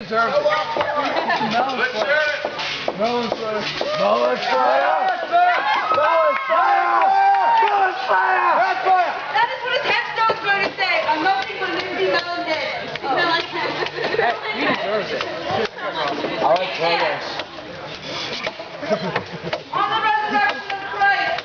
deserves it. Let's hear it. Melon's fire. Melon's fire. Melon's fire. Melon's fire. Melon's fire. That is what a headstone's going to say. I'm nothing but Lindsay Mellon did. He deserves it. I like Taylor's. On the resurrection of Christ.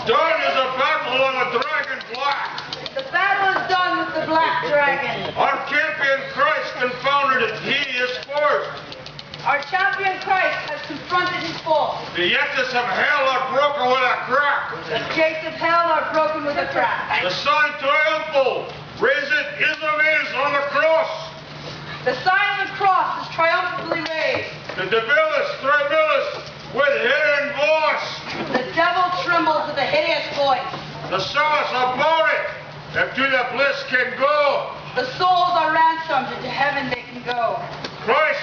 Done is a battle on a dragon black. The battle is done with the black dragon. Our champion Christ confounded it. He is first. Our champion Christ has confronted his foe. The yetis of hell are broken with a crack. The gates of hell are broken with a crack. The sign triumphal. Raise it is on the cross. The sign of the cross is triumphantly raised. The debilis tremulous with hidden voice. The devil trembles with a hideous voice. The souls about it, and to the bliss can go. The souls are ransomed, and to heaven they can go. Christ,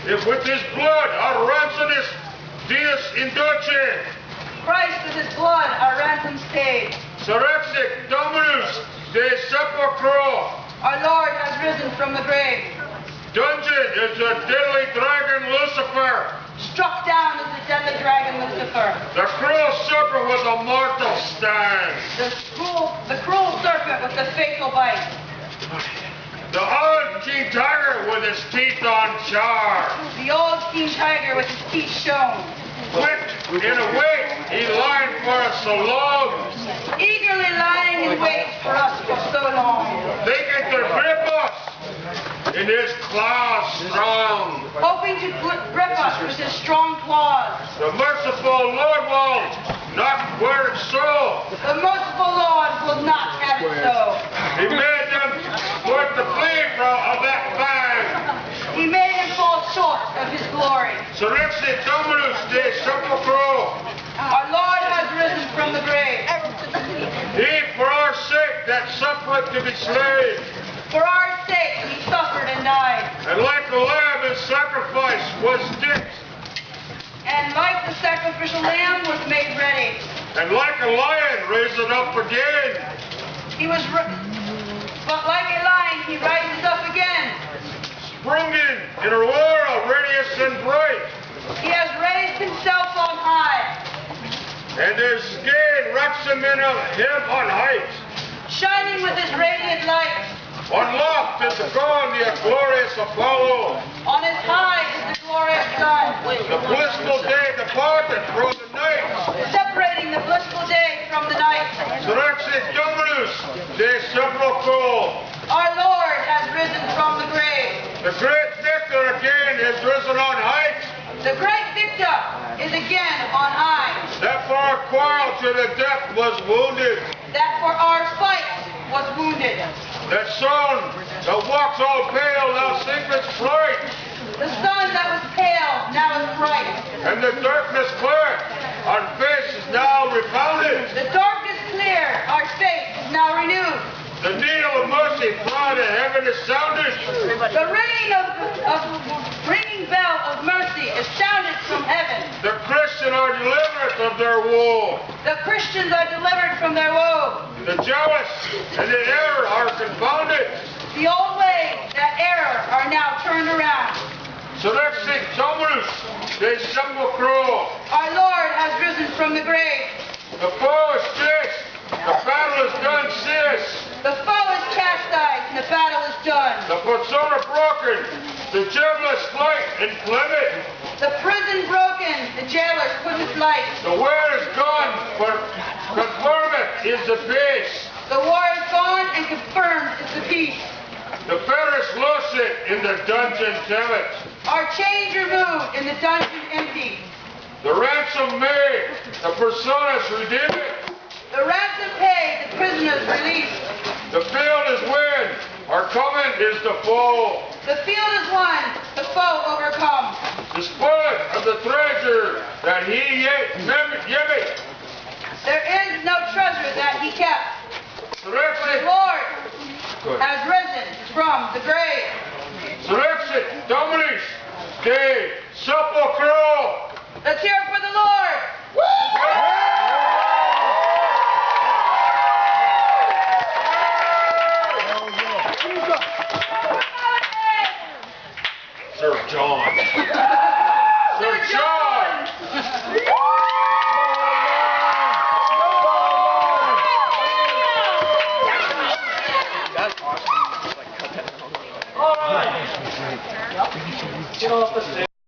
if with his blood our ransom is Deus indulge. Christ with his blood our ransoms paid. Surrexic Dominus de sepulchro. Our Lord has risen from the grave. Dungeon is the deadly dragon Lucifer. Struck down is the deadly dragon Lucifer. The cruel serpent with a mortal sting. The cruel serpent with the fatal bite. The old king tiger with his teeth on char. The old king tiger with his teeth shown. Quick in a wait, he lied for us so long. Eagerly lying in wait for us for so long. Thinking to grip us in his claws strong. Hoping to grip us with his strong claws. The merciful Lord will not wear it so. The merciful Lord will not have it so. He made them put the flee of that fang. He made him fall short of his glory. Surrexit Dominus de sepulchro. Our Lord has risen from the grave. He for our sake that suffereth to be slain. For our sake he suffered and died. And like a lamb in sacrifice was dipped. And like the sacrificial lamb was made ready. And like a lion raised it up again. But like a lion he rises up again. Sprung in a aurora radius and bright. He has raised himself on high. And his skin wraps him in him on height. Shining with his radiant light. On loft is gone the glorious Apollo. On his high is the glorious sun. The blissful day departed from the night. Separating the blissful day from the night. Surrexit Dominus de sepulchro. Our Lord has risen from the grave. The great victor again is risen on height. The great victor is again on high. That for our quarrel to the death was wounded. That for our fight was wounded. That sun that walks all pale now secrets flight. The sun that was pale now is bright. And the darkness clear, our face is now refounded. The darkness clear, our face is now renewed. The needle of mercy flying to heaven is sounded. The ringing bell of mercy is sounded from heaven. The Christians are delivered of their woe. The Christians are delivered from their woe. The jealous and the error are confounded. The old ways that error are now turned around. Surrexit Dominus de sepulchro. Our Lord has risen from the grave. The foe is chased. The battle is done, sis. The foe is chastised and the battle is done. The persona broken. The javelin's flight in Plymouth. The prison broken, the jailers put to flight. The war is gone, but confirmed is the peace. The war is gone and confirmed is the peace. The fetters loose it in the dungeon timid. Our chains removed and the dungeon empty. The ransom made, the personas redeemed. The ransom paid, the prisoners released. The field is win, our coming is the foe. The field is won, the foe overcome. The spoil of the treasure that he gave. There is no treasure that he kept. The Surrexit Lord has risen from the grave. Surrexit Dominus de sepulchro. Let's hear it for the Lord. Sir John. Sir John! That's awesome. Just like cut that. All right. Get off the stage.